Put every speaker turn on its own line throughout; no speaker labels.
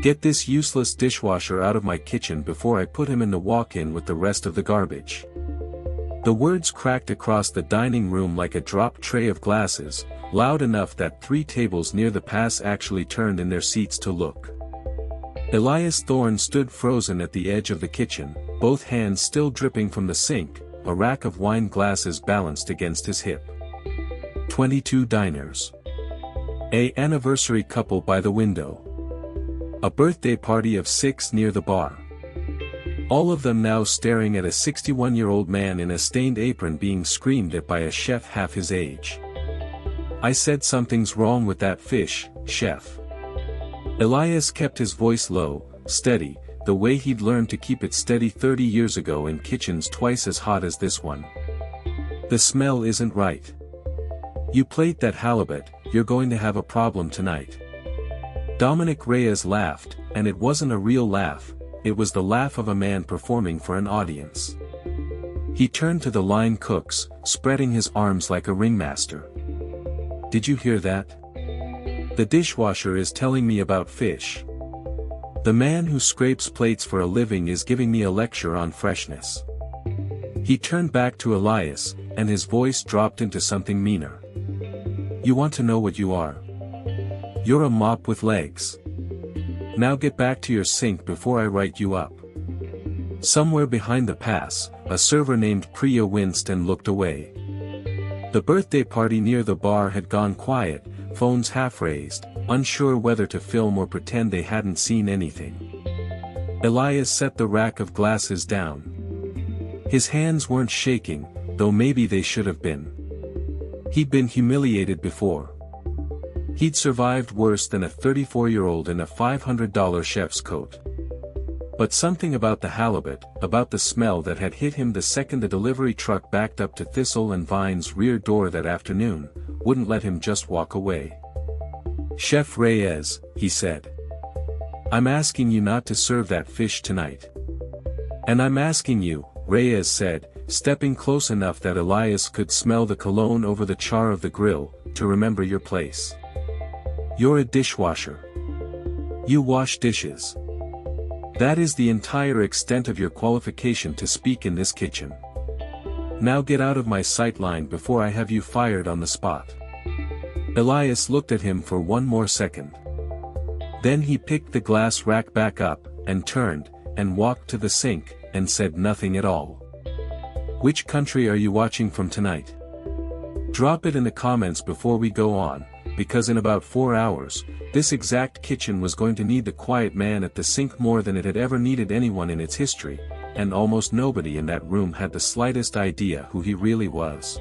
Get this useless dishwasher out of my kitchen before I put him in the walk-in with the rest of the garbage. The words cracked across the dining room like a dropped tray of glasses, loud enough that 3 tables near the pass actually turned in their seats to look. Elias Thorne stood frozen at the edge of the kitchen, both hands still dripping from the sink, a rack of wine glasses balanced against his hip. 22 diners. An anniversary couple by the window. A birthday party of 6 near the bar. All of them now staring at a 61-year-old man in a stained apron being screamed at by a chef half his age. I said something's wrong with that fish, chef. Elias kept his voice low, steady, the way he'd learned to keep it steady 30 years ago in kitchens twice as hot as this one. The smell isn't right. You plate that halibut, you're going to have a problem tonight. Dominic Reyes laughed, and it wasn't a real laugh, it was the laugh of a man performing for an audience. He turned to the line cooks, spreading his arms like a ringmaster. Did you hear that? The dishwasher is telling me about fish. The man who scrapes plates for a living is giving me a lecture on freshness. He turned back to Elias, and his voice dropped into something meaner. You want to know what you are? You're a mop with legs. Now get back to your sink before I write you up. Somewhere behind the pass, a server named Priya winced and looked away. The birthday party near the bar had gone quiet, phones half raised, unsure whether to film or pretend they hadn't seen anything. Elias set the rack of glasses down. His hands weren't shaking, though maybe they should have been. He'd been humiliated before. He'd survived worse than a 34-year-old in a $500 chef's coat. But something about the halibut, about the smell that had hit him the second the delivery truck backed up to Thistle and Vine's rear door that afternoon, wouldn't let him just walk away. Chef Reyes, he said. I'm asking you not to serve that fish tonight. And I'm asking you, Reyes said, stepping close enough that Elias could smell the cologne over the char of the grill, to remember your place. You're a dishwasher. You wash dishes. That is the entire extent of your qualification to speak in this kitchen. Now get out of my sight line before I have you fired on the spot. Elias looked at him for one more second. Then he picked the glass rack back up, and turned, and walked to the sink, and said nothing at all. Which country are you watching from tonight? Drop it in the comments before we go on, because in about 4 hours, this exact kitchen was going to need the quiet man at the sink more than it had ever needed anyone in its history, and almost nobody in that room had the slightest idea who he really was.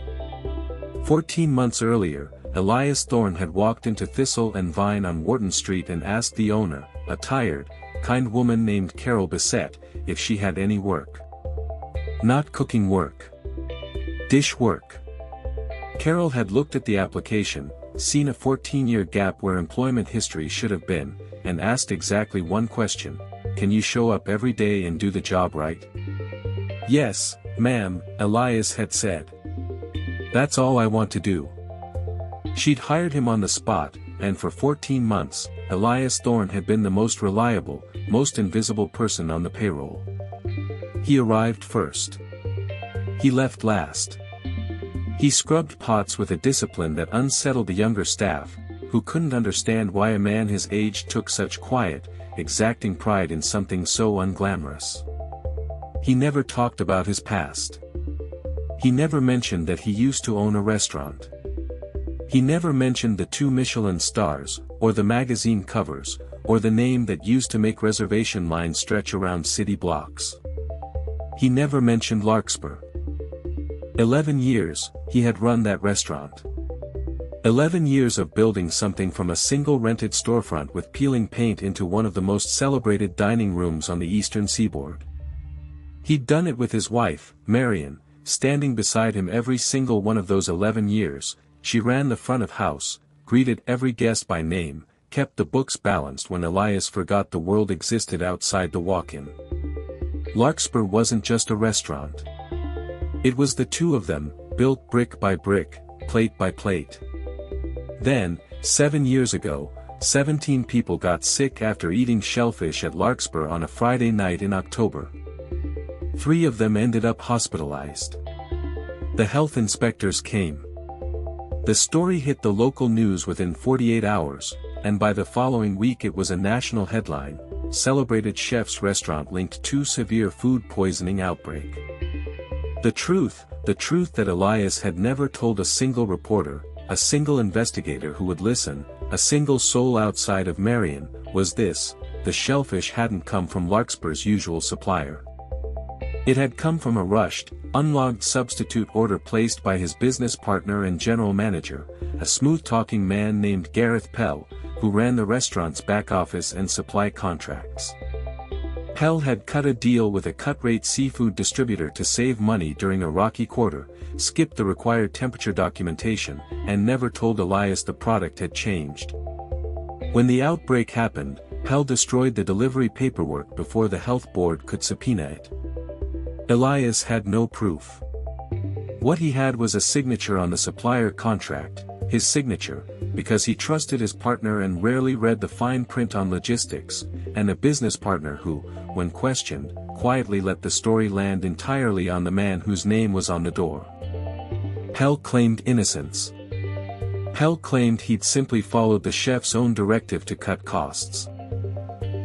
14 months earlier, Elias Thorne had walked into Thistle and Vine on Wharton Street and asked the owner, a tired, kind woman named Carol Bissett, if she had any work. Not cooking work. Dish work. Carol had looked at the application, seen a 14-year gap where employment history should have been, and asked exactly one question: can you show up every day and do the job right? Yes, ma'am, Elias had said. That's all I want to do. She'd hired him on the spot, and for 14 months, Elias Thorne had been the most reliable, most invisible person on the payroll. He arrived first. He left last. He scrubbed pots with a discipline that unsettled the younger staff, who couldn't understand why a man his age took such quiet, exacting pride in something so unglamorous. He never talked about his past. He never mentioned that he used to own a restaurant. He never mentioned the 2 Michelin stars, or the magazine covers, or the name that used to make reservation lines stretch around city blocks. He never mentioned Larkspur. 11 years, he had run that restaurant. 11 years of building something from a single rented storefront with peeling paint into one of the most celebrated dining rooms on the eastern seaboard. He'd done it with his wife, Marion, standing beside him every single one of those 11 years. She ran the front of house, greeted every guest by name, kept the books balanced when Elias forgot the world existed outside the walk-in. Larkspur wasn't just a restaurant. It was the 2 of them, built brick by brick, plate by plate. Then, 7 years ago, 17 people got sick after eating shellfish at Larkspur on a Friday night in October. 3 of them ended up hospitalized. The health inspectors came. The story hit the local news within 48 hours, and by the following week it was a national headline: celebrated chef's restaurant linked to severe food poisoning outbreak. The truth that Elias had never told a single reporter, a single investigator who would listen, a single soul outside of Marion, was this: the shellfish hadn't come from Larkspur's usual supplier. It had come from a rushed, unlogged substitute order placed by his business partner and general manager, a smooth-talking man named Gareth Pell, who ran the restaurant's back office and supply contracts. Pell had cut a deal with a cut-rate seafood distributor to save money during a rocky quarter, skipped the required temperature documentation, and never told Elias the product had changed. When the outbreak happened, Pell destroyed the delivery paperwork before the health board could subpoena it. Elias had no proof. What he had was a signature on the supplier contract, his signature, because he trusted his partner and rarely read the fine print on logistics, and a business partner who, when questioned, quietly let the story land entirely on the man whose name was on the door. Pell claimed innocence. Pell claimed he'd simply followed the chef's own directive to cut costs.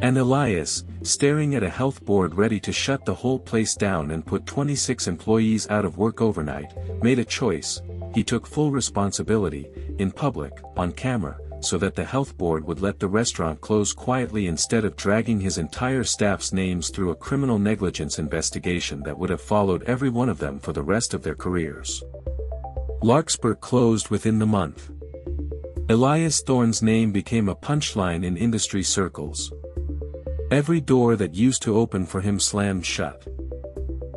And Elias, staring at a health board ready to shut the whole place down and put 26 employees out of work overnight, made a choice. He took full responsibility, in public, on camera, so that the health board would let the restaurant close quietly instead of dragging his entire staff's names through a criminal negligence investigation that would have followed every one of them for the rest of their careers. Larkspur closed within the month. Elias Thorne's name became a punchline in industry circles. Every door that used to open for him slammed shut.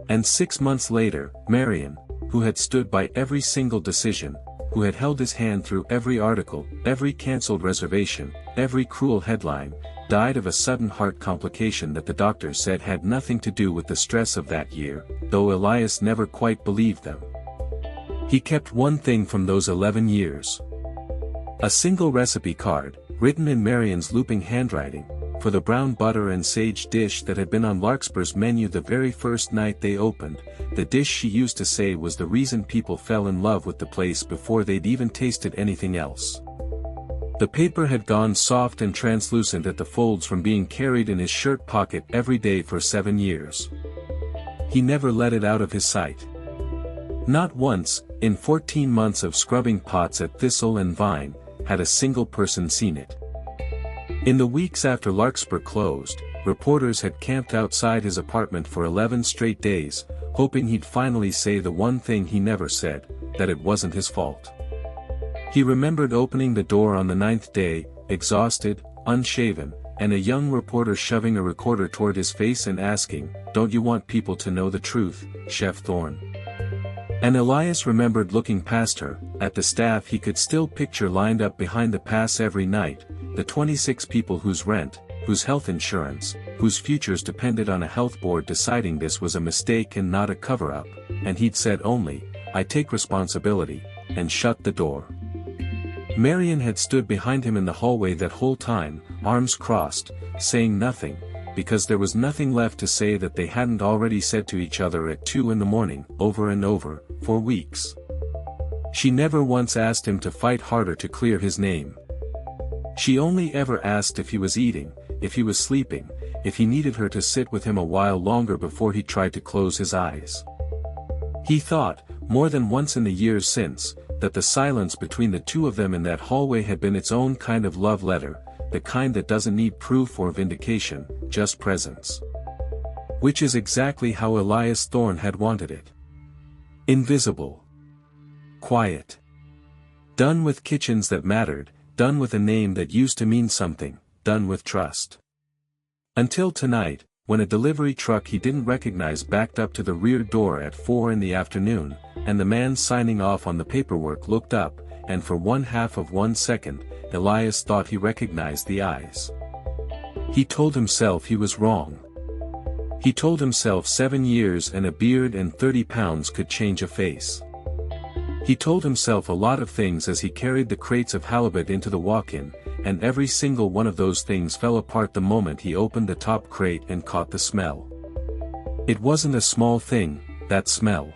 And 6 months later, Marion, who had stood by every single decision, who had held his hand through every article, every cancelled reservation, every cruel headline, died of a sudden heart complication that the doctors said had nothing to do with the stress of that year, though Elias never quite believed them. He kept one thing from those 11 years. A single recipe card, written in Marion's looping handwriting, for the brown butter and sage dish that had been on Larkspur's menu the very first night they opened, the dish she used to say was the reason people fell in love with the place before they'd even tasted anything else. The paper had gone soft and translucent at the folds from being carried in his shirt pocket every day for 7 years. He never let it out of his sight. Not once, in 14 months of scrubbing pots at Thistle and Vine, had a single person seen it. In the weeks after Larkspur closed, reporters had camped outside his apartment for 11 straight days, hoping he'd finally say the one thing he never said, that it wasn't his fault. He remembered opening the door on the 9th day, exhausted, unshaven, and a young reporter shoving a recorder toward his face and asking, "Don't you want people to know the truth, Chef Thorne?" And Elias remembered looking past her, at the staff he could still picture lined up behind the pass every night, the 26 people whose rent, whose health insurance, whose futures depended on a health board deciding this was a mistake and not a cover-up, and he'd said only, "I take responsibility," and shut the door. Marion had stood behind him in the hallway that whole time, arms crossed, saying nothing, because there was nothing left to say that they hadn't already said to each other at 2 in the morning, over and over, for weeks. She never once asked him to fight harder to clear his name. She only ever asked if he was eating, if he was sleeping, if he needed her to sit with him a while longer before he tried to close his eyes. He thought, more than once in the years since, that the silence between the two of them in that hallway had been its own kind of love letter, the kind that doesn't need proof or vindication, just presence. Which is exactly how Elias Thorne had wanted it. Invisible. Quiet. Done with kitchens that mattered, done with a name that used to mean something, done with trust. Until tonight, when a delivery truck he didn't recognize backed up to the rear door at 4 in the afternoon, and the man signing off on the paperwork looked up, and for 1/2 second, Elias thought he recognized the eyes. He told himself he was wrong. He told himself 7 years and a beard and 30 pounds could change a face. He told himself a lot of things as he carried the crates of halibut into the walk-in, and every single one of those things fell apart the moment he opened the top crate and caught the smell. It wasn't a small thing, that smell.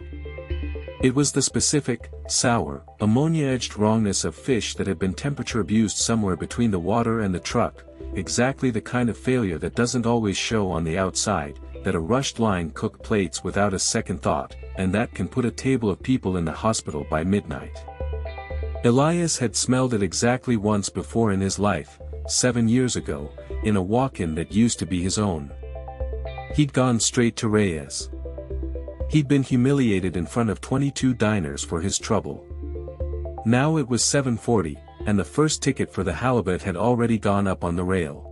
It was the specific, sour, ammonia-edged wrongness of fish that had been temperature abused somewhere between the water and the truck, exactly the kind of failure that doesn't always show on the outside, that a rushed line cooked plates without a second thought, and that can put a table of people in the hospital by midnight. Elias had smelled it exactly once before in his life, 7 years ago, in a walk-in that used to be his own. He'd gone straight to Reyes. He'd been humiliated in front of 22 diners for his trouble. Now it was 7:40, and the first ticket for the halibut had already gone up on the rail.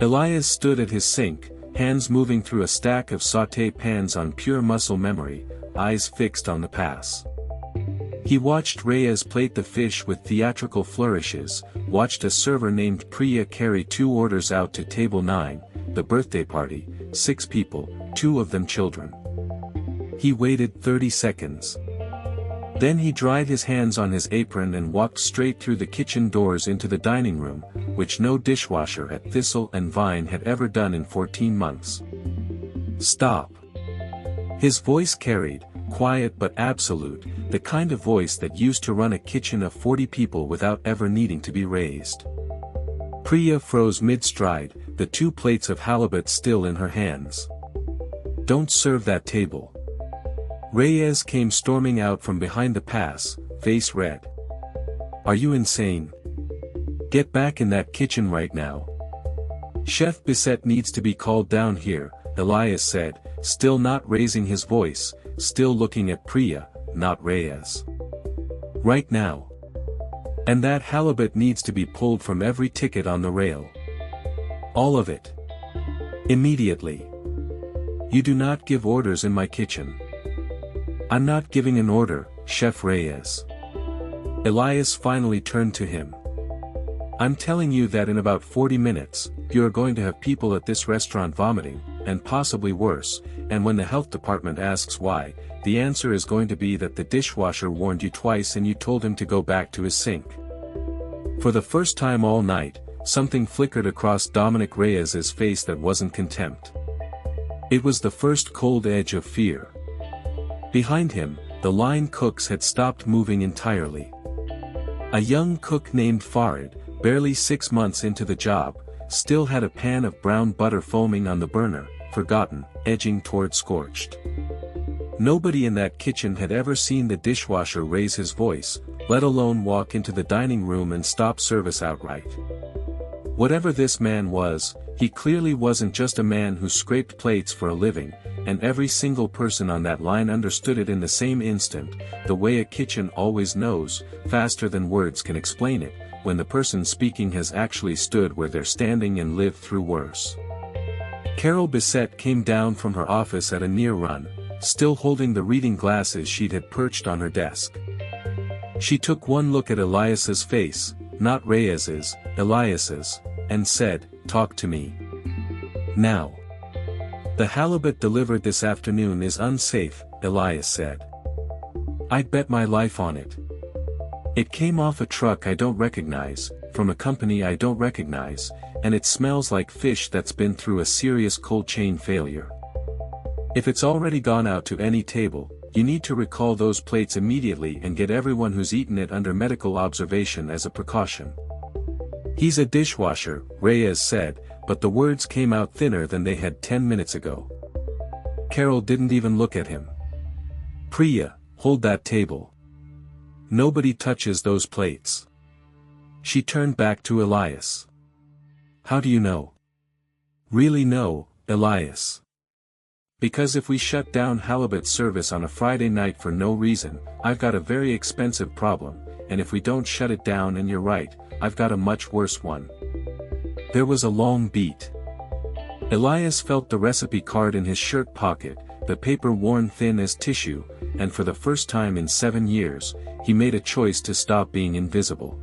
Elias stood at his sink, hands moving through a stack of sauté pans on pure muscle memory, eyes fixed on the pass. He watched Reyes plate the fish with theatrical flourishes, watched a server named Priya carry 2 orders out to table 9, the birthday party, 6 people, 2 of them children. He waited 30 seconds. Then he dried his hands on his apron and walked straight through the kitchen doors into the dining room, which no dishwasher at Thistle and Vine had ever done in 14 months. Stop. His voice carried, quiet but absolute, the kind of voice that used to run a kitchen of 40 people without ever needing to be raised. Priya froze mid-stride, the 2 plates of halibut still in her hands. Don't serve that table. Reyes came storming out from behind the pass, face red. Are you insane? Get back in that kitchen right now. Chef Bissett needs to be called down here, Elias said, still not raising his voice, still looking at Priya, not Reyes. Right now. And that halibut needs to be pulled from every ticket on the rail. All of it. Immediately. You do not give orders in my kitchen. I'm not giving an order, Chef Reyes. Elias finally turned to him. I'm telling you that in about 40 minutes, you are going to have people at this restaurant vomiting, and possibly worse, and when the health department asks why, the answer is going to be that the dishwasher warned you twice and you told him to go back to his sink. For the first time all night, something flickered across Dominic Reyes's face that wasn't contempt. It was the first cold edge of fear. Behind him, the line cooks had stopped moving entirely. A young cook named Farid, barely 6 months into the job, still had a pan of brown butter foaming on the burner, forgotten, edging toward scorched. Nobody in that kitchen had ever seen the dishwasher raise his voice, let alone walk into the dining room and stop service outright. Whatever this man was, he clearly wasn't just a man who scraped plates for a living, and every single person on that line understood it in the same instant, the way a kitchen always knows, faster than words can explain it, when the person speaking has actually stood where they're standing and lived through worse. Carol Bissett came down from her office at a near run, still holding the reading glasses she'd had perched on her desk. She took one look at Elias's face, not Reyes's, Elias's, and said, "Talk to me. Now." "The halibut delivered this afternoon is unsafe," Elias said. "I'd bet my life on it. It came off a truck I don't recognize, from a company I don't recognize, and it smells like fish that's been through a serious cold chain failure. If it's already gone out to any table, you need to recall those plates immediately and get everyone who's eaten it under medical observation as a precaution." "He's a dishwasher," Reyes said, but the words came out thinner than they had 10 minutes ago. Carol didn't even look at him. "Priya, hold that table. Nobody touches those plates." She turned back to Elias. "How do you know?" "Really know, Elias. Because if we shut down halibut service on a Friday night for no reason, I've got a very expensive problem, and if we don't shut it down and you're right, I've got a much worse one." There was a long beat. Elias felt the recipe card in his shirt pocket, the paper worn thin as tissue, and for the first time in 7 years, he made a choice to stop being invisible.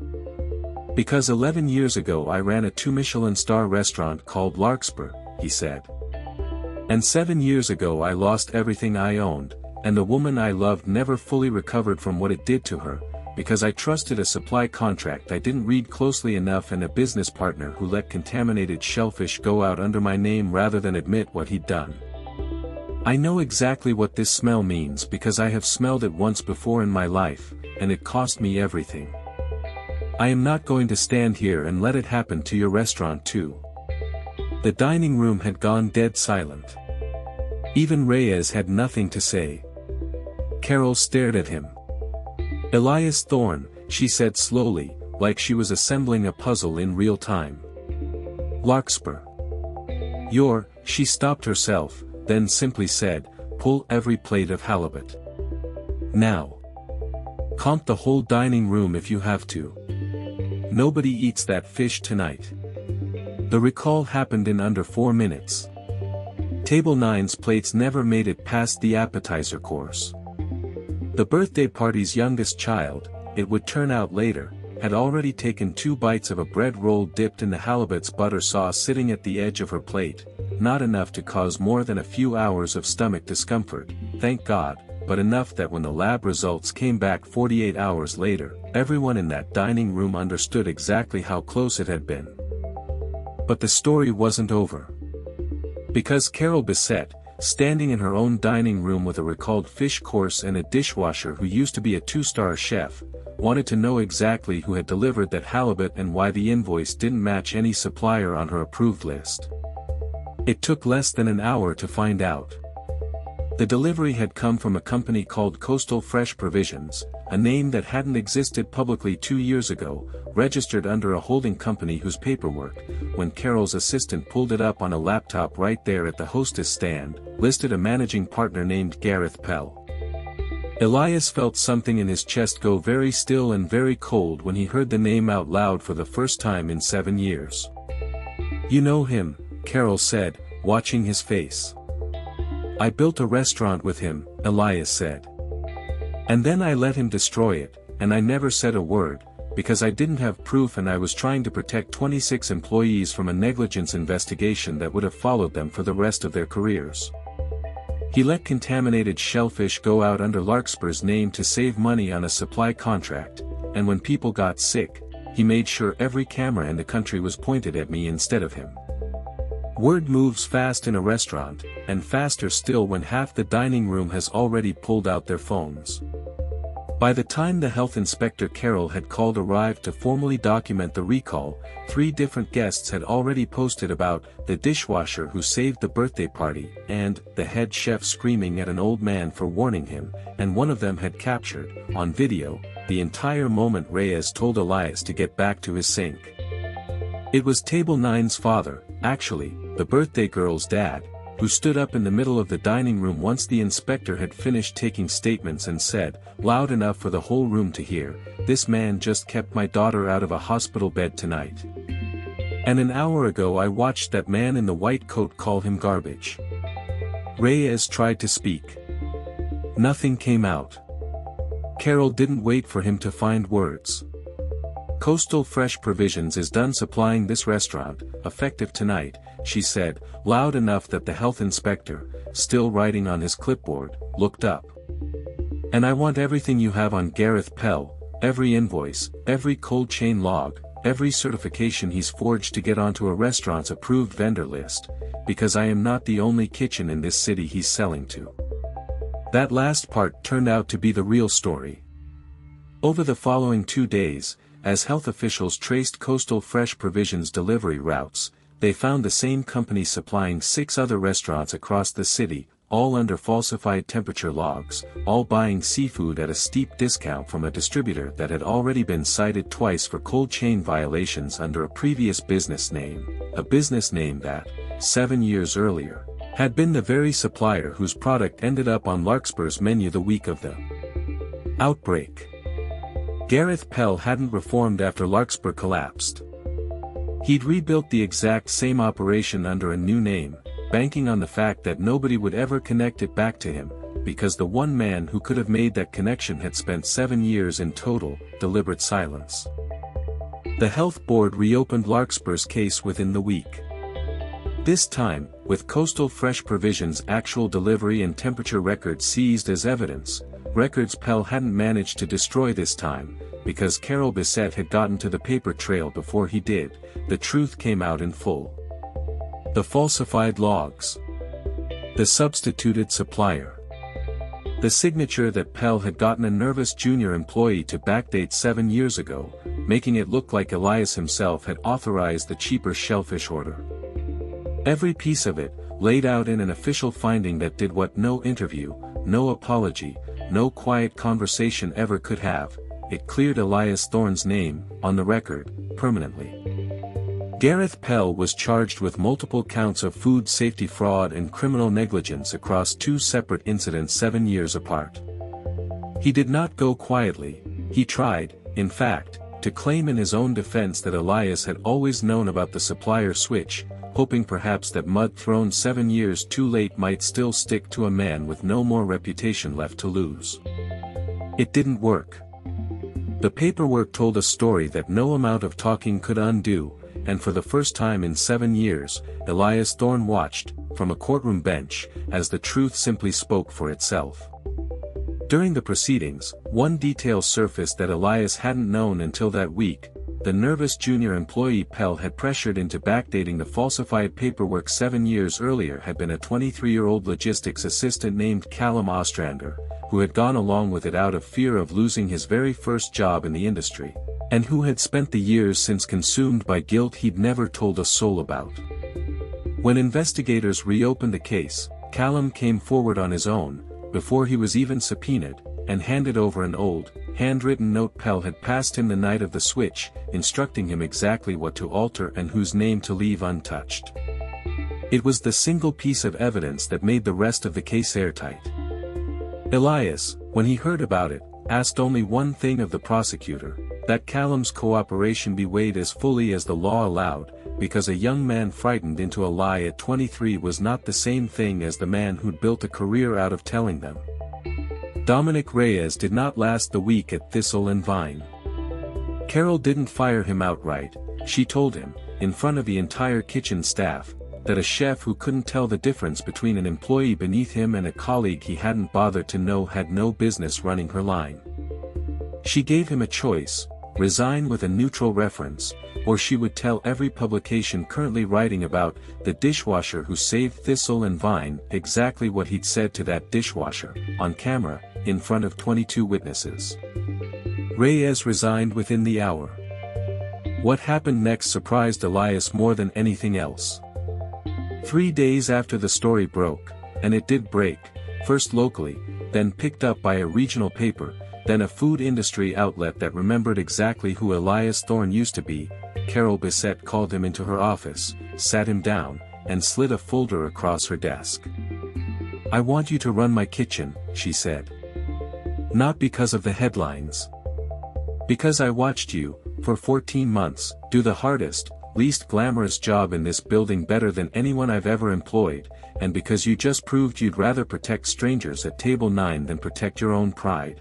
"Because 11 years ago I ran a 2 Michelin-star restaurant called Larkspur," he said. "And 7 years ago I lost everything I owned, and the woman I loved never fully recovered from what it did to her, because I trusted a supply contract I didn't read closely enough and a business partner who let contaminated shellfish go out under my name rather than admit what he'd done. I know exactly what this smell means because I have smelled it once before in my life, and it cost me everything. I am not going to stand here and let it happen to your restaurant too. The dining room had gone dead silent. Even Reyes had nothing to say. Carol stared at him. Elias Thorne, she said slowly, like she was assembling a puzzle in real time. Larkspur. She stopped herself, then simply said, pull every plate of halibut. Now. Count the whole dining room if you have to. Nobody eats that fish tonight. The recall happened in under 4 minutes. Table 9's plates never made it past the appetizer course. The birthday party's youngest child, it would turn out later, had already taken 2 bites of a bread roll dipped in the halibut's butter sauce sitting at the edge of her plate, not enough to cause more than a few hours of stomach discomfort, thank God, but enough that when the lab results came back 48 hours later, everyone in that dining room understood exactly how close it had been. But the story wasn't over. Because Carol Bissett, standing in her own dining room with a recalled fish course and a dishwasher who used to be a 2-star chef, wanted to know exactly who had delivered that halibut and why the invoice didn't match any supplier on her approved list. It took less than an hour to find out. The delivery had come from a company called Coastal Fresh Provisions, a name that hadn't existed publicly 2 years ago, registered under a holding company whose paperwork, when Carol's assistant pulled it up on a laptop right there at the hostess stand, listed a managing partner named Gareth Pell. Elias felt something in his chest go very still and very cold when he heard the name out loud for the first time in 7 years. You know him, Carol said, watching his face. I built a restaurant with him, Elias said. And then I let him destroy it, and I never said a word, because I didn't have proof and I was trying to protect 26 employees from a negligence investigation that would have followed them for the rest of their careers. He let contaminated shellfish go out under Larkspur's name to save money on a supply contract, and when people got sick, he made sure every camera in the country was pointed at me instead of him. Word moves fast in a restaurant, and faster still when half the dining room has already pulled out their phones. By the time the health inspector Carol had called arrived to formally document the recall, 3 different guests had already posted about the dishwasher who saved the birthday party and the head chef screaming at an old man for warning him, and one of them had captured, on video, the entire moment Reyes told Elias to get back to his sink. It was Table 9's father, actually, the birthday girl's dad, who stood up in the middle of the dining room once the inspector had finished taking statements and said, loud enough for the whole room to hear, "This man just kept my daughter out of a hospital bed tonight. And an hour ago I watched that man in the white coat call him garbage." Reyes tried to speak. Nothing came out. Carol didn't wait for him to find words. Coastal Fresh Provisions is done supplying this restaurant, effective tonight, she said, loud enough that the health inspector, still writing on his clipboard, looked up. And I want everything you have on Gareth Pell, every invoice, every cold chain log, every certification he's forged to get onto a restaurant's approved vendor list, because I am not the only kitchen in this city he's selling to. That last part turned out to be the real story. Over the following 2 days, as health officials traced Coastal Fresh Provisions delivery routes, they found the same company supplying 6 other restaurants across the city, all under falsified temperature logs, all buying seafood at a steep discount from a distributor that had already been cited twice for cold chain violations under a previous business name, a business name that, 7 years earlier, had been the very supplier whose product ended up on Larkspur's menu the week of the outbreak. Gareth Pell hadn't reformed after Larkspur collapsed. He'd rebuilt the exact same operation under a new name, banking on the fact that nobody would ever connect it back to him, because the one man who could have made that connection had spent 7 years in total, deliberate silence. The health board reopened Larkspur's case within the week. This time, with Coastal Fresh Provisions' actual delivery and temperature records seized as evidence, records Pell hadn't managed to destroy this time, because Carol Bissett had gotten to the paper trail before he did. The truth came out in full. The falsified logs. The substituted supplier. The signature that Pell had gotten a nervous junior employee to backdate 7 years ago, making it look like Elias himself had authorized the cheaper shellfish order. Every piece of it, laid out in an official finding that did what no interview, no apology, no quiet conversation ever could have. It cleared Elias Thorne's name, on the record, permanently. Gareth Pell was charged with multiple counts of food safety fraud and criminal negligence across 2 separate incidents 7 years apart. He did not go quietly. He tried, in fact, to claim in his own defense that Elias had always known about the supplier switch, hoping perhaps that mud thrown 7 years too late might still stick to a man with no more reputation left to lose. It didn't work. The paperwork told a story that no amount of talking could undo, and for the first time in 7 years, Elias Thorne watched, from a courtroom bench, as the truth simply spoke for itself. During the proceedings, one detail surfaced that Elias hadn't known until that week. The nervous junior employee Pell had pressured into backdating the falsified paperwork 7 years earlier had been a 23-year-old logistics assistant named Callum Ostrander, who had gone along with it out of fear of losing his very first job in the industry, and who had spent the years since consumed by guilt he'd never told a soul about. When investigators reopened the case, Callum came forward on his own, before he was even subpoenaed, and handed over an old, handwritten note Pell had passed him the night of the switch, instructing him exactly what to alter and whose name to leave untouched. It was the single piece of evidence that made the rest of the case airtight. Elias, when he heard about it, asked only one thing of the prosecutor, that Callum's cooperation be weighed as fully as the law allowed, because a young man frightened into a lie at 23 was not the same thing as the man who'd built a career out of telling them. Dominic Reyes did not last the week at Thistle and Vine. Carol didn't fire him outright. She told him, in front of the entire kitchen staff, that a chef who couldn't tell the difference between an employee beneath him and a colleague he hadn't bothered to know had no business running her line. She gave him a choice: resign with a neutral reference, or she would tell every publication currently writing about the dishwasher who saved Thistle and Vine exactly what he'd said to that dishwasher, on camera, in front of 22 witnesses. Reyes resigned within the hour. What happened next surprised Elias more than anything else. 3 days after the story broke, and it did break, first locally, then picked up by a regional paper, then a food industry outlet that remembered exactly who Elias Thorne used to be, Carol Bissett called him into her office, sat him down, and slid a folder across her desk. "I want you to run my kitchen," she said. "Not because of the headlines. Because I watched you, for 14 months, do the hardest, least glamorous job in this building better than anyone I've ever employed, and because you just proved you'd rather protect strangers at table 9 than protect your own pride.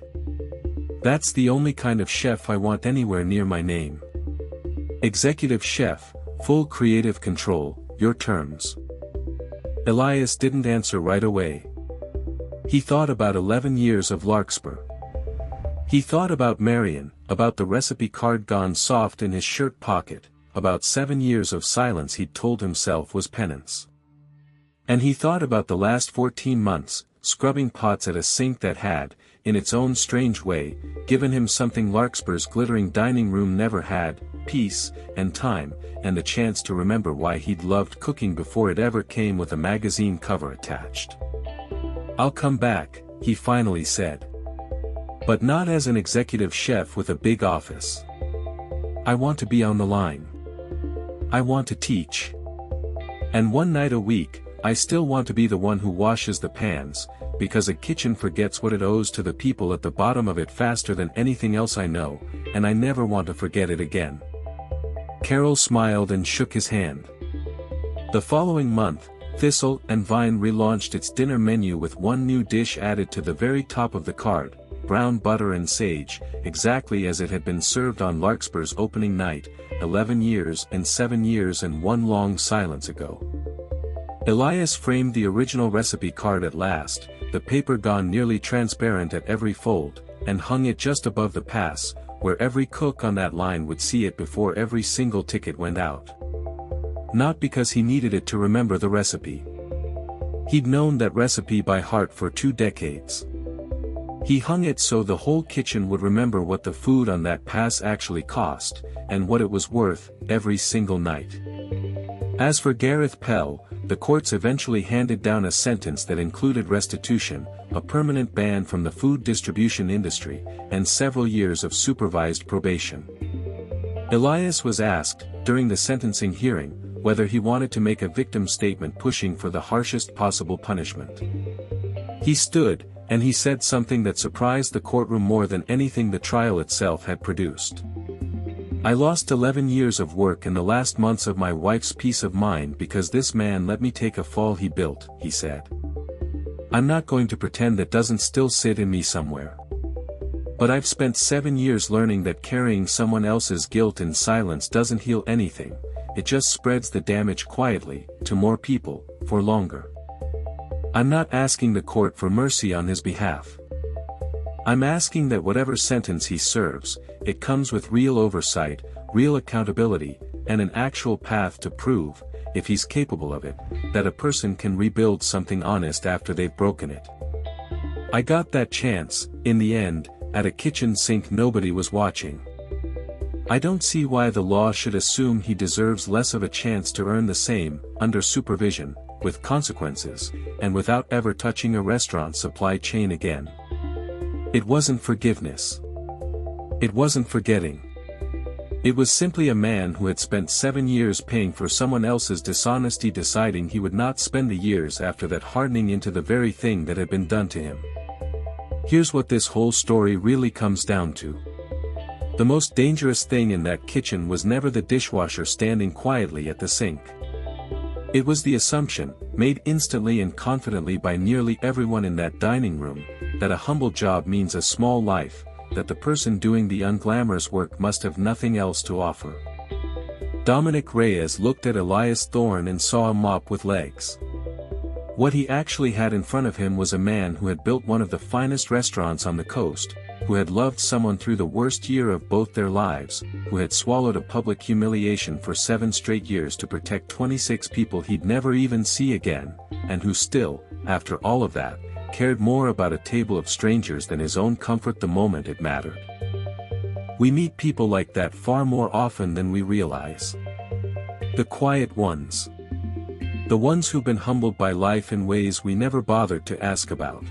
That's the only kind of chef I want anywhere near my name. Executive chef, full creative control, your terms." Elias didn't answer right away. He thought about 11 years of Larkspur. He thought about Marion, about the recipe card gone soft in his shirt pocket, about 7 years of silence he'd told himself was penance. And he thought about the last 14 months, scrubbing pots at a sink that had, in its own strange way, given him something Larkspur's glittering dining room never had: peace, and time, and the chance to remember why he'd loved cooking before it ever came with a magazine cover attached. "I'll come back," he finally said. "But not as an executive chef with a big office. I want to be on the line. I want to teach. And one night a week, I still want to be the one who washes the pans, because a kitchen forgets what it owes to the people at the bottom of it faster than anything else I know, and I never want to forget it again." Carol smiled and shook his hand. The following month, Thistle and Vine relaunched its dinner menu with one new dish added to the very top of the card: brown butter and sage, exactly as it had been served on Larkspur's opening night, 11 years and 7 years and one long silence ago. Elias framed the original recipe card at last, the paper gone nearly transparent at every fold, and hung it just above the pass, where every cook on that line would see it before every single ticket went out. Not because he needed it to remember the recipe. He'd known that recipe by heart for 2 decades. He hung it so the whole kitchen would remember what the food on that pass actually cost, and what it was worth, every single night. As for Gareth Pell, the courts eventually handed down a sentence that included restitution, a permanent ban from the food distribution industry, and several years of supervised probation. Elias was asked, during the sentencing hearing, whether he wanted to make a victim statement pushing for the harshest possible punishment. He stood, and he said something that surprised the courtroom more than anything the trial itself had produced. "I lost 11 years of work and the last months of my wife's peace of mind because this man let me take a fall he built," he said. "I'm not going to pretend that doesn't still sit in me somewhere. But I've spent 7 years learning that carrying someone else's guilt in silence doesn't heal anything, it just spreads the damage quietly, to more people, for longer. I'm not asking the court for mercy on his behalf. I'm asking that whatever sentence he serves, it comes with real oversight, real accountability, and an actual path to prove, if he's capable of it, that a person can rebuild something honest after they've broken it. I got that chance, in the end, at a kitchen sink nobody was watching. I don't see why the law should assume he deserves less of a chance to earn the same, under supervision, with consequences, and without ever touching a restaurant supply chain again." It wasn't forgiveness. It wasn't forgetting. It was simply a man who had spent 7 years paying for someone else's dishonesty deciding he would not spend the years after that hardening into the very thing that had been done to him. Here's what this whole story really comes down to. The most dangerous thing in that kitchen was never the dishwasher standing quietly at the sink. It was the assumption, made instantly and confidently by nearly everyone in that dining room, that a humble job means a small life, that the person doing the unglamorous work must have nothing else to offer. Dominic Reyes looked at Elias Thorne and saw a mop with legs. What he actually had in front of him was a man who had built one of the finest restaurants on the coast, who had loved someone through the worst year of both their lives, who had swallowed a public humiliation for 7 straight years to protect 26 people he'd never even see again, and who still, after all of that, cared more about a table of strangers than his own comfort the moment it mattered. We meet people like that far more often than we realize. The quiet ones. The ones who've been humbled by life in ways we never bothered to ask about.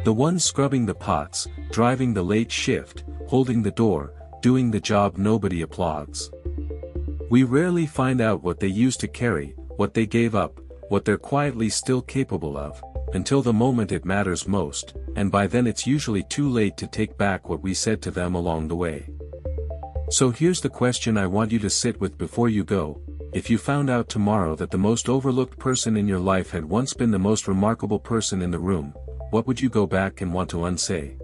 The ones scrubbing the pots, driving the late shift, holding the door, doing the job nobody applauds. We rarely find out what they used to carry, what they gave up, what they're quietly still capable of, until the moment it matters most, and by then it's usually too late to take back what we said to them along the way. So here's the question I want you to sit with before you go. If you found out tomorrow that the most overlooked person in your life had once been the most remarkable person in the room, what would you go back and want to unsay?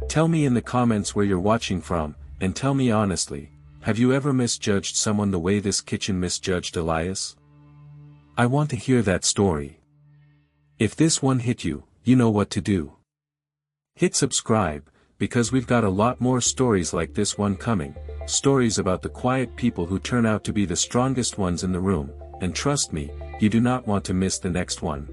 Tell me in the comments where you're watching from, and tell me honestly, have you ever misjudged someone the way this kitchen misjudged Elias? I want to hear that story. If this one hit you, you know what to do. Hit subscribe, because we've got a lot more stories like this one coming, stories about the quiet people who turn out to be the strongest ones in the room, and trust me, you do not want to miss the next one.